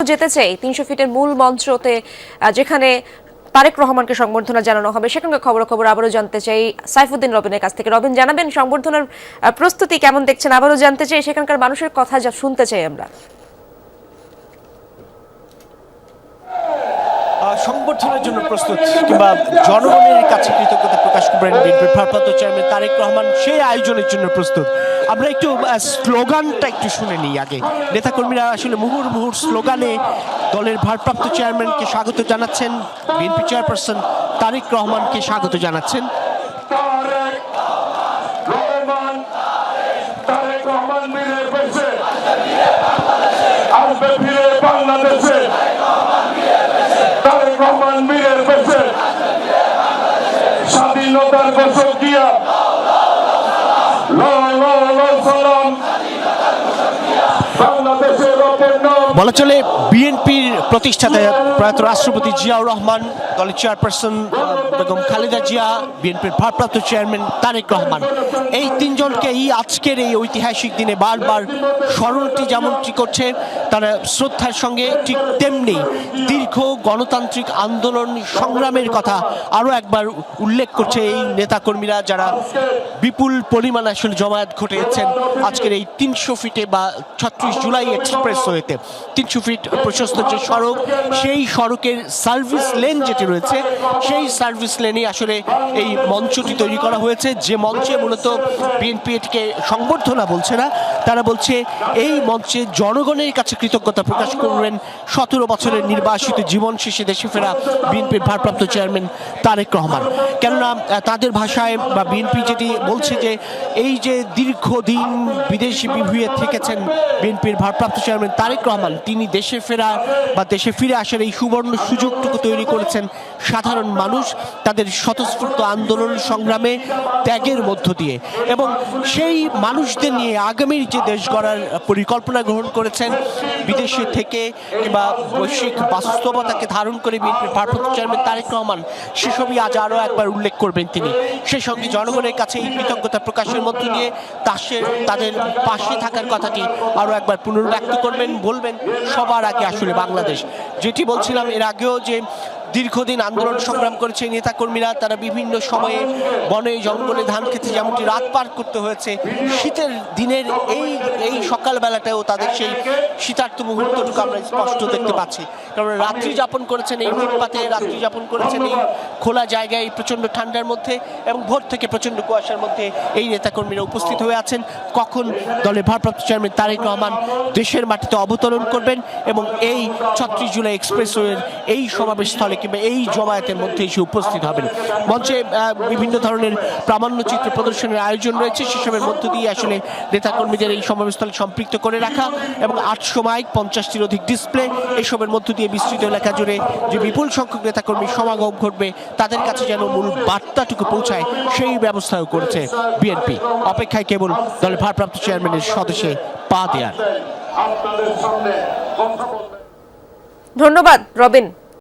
যেতে চাই ৩০০ ফিটের মূল মঞ্চতে, যেখানে তারেক রহমানকে সংবর্ধনা জানানো হবে। সেখানকার খবর আবারও জানতে চাই সাইফুদ্দিন রবিনের কাছ থেকে। রবিন, জানাবেন সংবর্ধনার প্রস্তুতি কেমন দেখছেন? আবারও জানতে চাই সেখানকার মানুষের কথা যা শুনতে চাই আমরা। সংবর্ধনার জন্য প্রস্তুত কিংবা জনগণের কাছে কৃতজ্ঞতা প্রকাশ করবেন বিএনপির ভারপ্রাপ্ত চেয়ারম্যান তারেক রহমান, সেই আয়োজনের জন্য প্রস্তুত। আমরা একটু স্লোগানটা একটু শুনে নিই আগে। নেতাকর্মীরা আসলে মুহুর্মুহুর স্লোগানে দলের ভারপ্রাপ্ত চেয়ারম্যানকে স্বাগত জানাচ্ছেন, বিএনপি চেয়ারপারসন তারেক রহমানকে স্বাগত জানাচ্ছেন। স্বাধীনতার ঘোষক দিয়া বাংলাদেশের বলা চলে বিএনপির প্রতিষ্ঠাতা প্রয়াত রাষ্ট্রপতি জিয়াউর রহমান, দলের চেয়ারপারসন বেগম খালেদা জিয়া, বিএনপির ভারপ্রাপ্ত চেয়ারম্যান তারেক রহমান, এই তিনজনকেই আজকের এই ঐতিহাসিক দিনে বারবার স্মরণটি যেমনটি করছে তারা শ্রদ্ধার সঙ্গে, ঠিক তেমনি দীর্ঘ গণতান্ত্রিক আন্দোলন সংগ্রামের কথা আরও একবার উল্লেখ করছে এই নেতাকর্মীরা, যারা বিপুল পরিমাণ আসলে জমায়েত ঘটিয়েছেন আজকের এই ৩০০ ফিটে বা ৩৬ জুলাই এক্সপ্রেসওয়েতে। ৩০০ ফিট প্রশস্ত যে সড়ক, সেই সড়কের সার্ভিস লেন যেটি রয়েছে, সেই সার্ভিস লেনে আসলে এই মঞ্চটি তৈরি করা হয়েছে, যে মঞ্চে মূলত বিএনপি এটিকে সংবর্ধনা বলছে না, তারা বলছে এই মঞ্চে জনগণের কাছে কৃতজ্ঞতা প্রকাশ করবেন ১৭ বছরের নির্বাসিত জীবন শেষে দেশে ফেরা বিএনপির ভারপ্রাপ্ত চেয়ারম্যান তারেক রহমান। কেননা তাদের ভাষায় বা বিএনপি যেটি বলছে যে এই যে দীর্ঘদিন বিদেশি বিভুঁইয়ে থেকেছেন বিএনপির ভারপ্রাপ্ত চেয়ারম্যান তারেক রহমান, তিনি দেশে ফেরা বা দেশে ফিরে আসার এই সুবর্ণ সুযোগটুকু তৈরি করেছেন সাধারণ মানুষ তাদের স্বতঃস্ফূর্ত আন্দোলন সংগ্রামে ত্যাগের মধ্য দিয়ে, এবং সেই মানুষদের নিয়ে আগামীর যে দেশ গড়ার পরিকল্পনা গ্রহণ করেছেন বিদেশে থেকে কিংবা বৈশ্বিক বাস্তবতাকে ধারণ করে বিএনপির ভারপ্রাপ্ত চেয়ারম্যান তারেক রহমান, সেসবই আজ আরও একবার উল্লেখ করবেন তিনি। সেই সঙ্গে জনগণের কাছে এই কৃতজ্ঞতা প্রকাশের মধ্য দিয়ে তাদের পাশে থাকার কথাটি আরও একবার পুনর্ব্যক্ত করবেন, বলবেন সবার আগে আসলে বাংলাদেশ। যেটি বলছিলাম এর আগেও যে দীর্ঘদিন আন্দোলন সংগ্রাম করেছে নেতাকর্মীরা, তারা বিভিন্ন সময়ে বনে জঙ্গলে ধান খেতে যেমনটি রাত পার করতে হয়েছে, শীতের দিনের এই সকালবেলাটাও তাদের সেই শীতার্থ মুহূর্তটুকু আমরা স্পষ্ট দেখতে পাচ্ছি। কারণ রাত্রি যাপন করেছেন এই ফুটপাতে, রাত্রি যাপন করেছেন এই খোলা জায়গায় প্রচণ্ড ঠান্ডার মধ্যে, এবং ভোর থেকে প্রচণ্ড কুয়াশার মধ্যে এই নেতাকর্মীরা উপস্থিত হয়ে আছেন কখন দলের ভারপ্রাপ্ত চেয়ারম্যান তারেক রহমান দেশের মাটিতে অবতরণ করবেন এবং এই ৩৬ জুলাই এক্সপ্রেসওয়ের এই সমাবেশস্থলে কিংবা এই জমায়েতের মধ্যে এসে উপস্থিত হবেন। মঞ্চে বিভিন্ন ধরনের প্রামাণ্যচিত্র প্রদর্শনের আয়োজন রয়েছে, সেসবের মধ্য দিয়ে আসলে নেতাকর্মীদের এই সমাবেশস্থলে সম্পৃক্ত করে রাখা, এবং ৮০০ মাইক, ৫০টির অধিক ডিসপ্লে, এসবের মধ্য দিয়ে বিস্তৃত এলাকা জুড়ে যে বিপুল সংখ্যক নেতাকর্মীর সমাগম ঘটবে তাদের কাছে যেন মূল বার্তাটুকু পৌঁছায় সেই ব্যবস্থাও করেছে বিএনপি। অপেক্ষায় কেবল দলের ভারপ্রাপ্ত চেয়ারম্যানের স্বদেশে পা দেয়ার। ধন্যবাদ রবিন।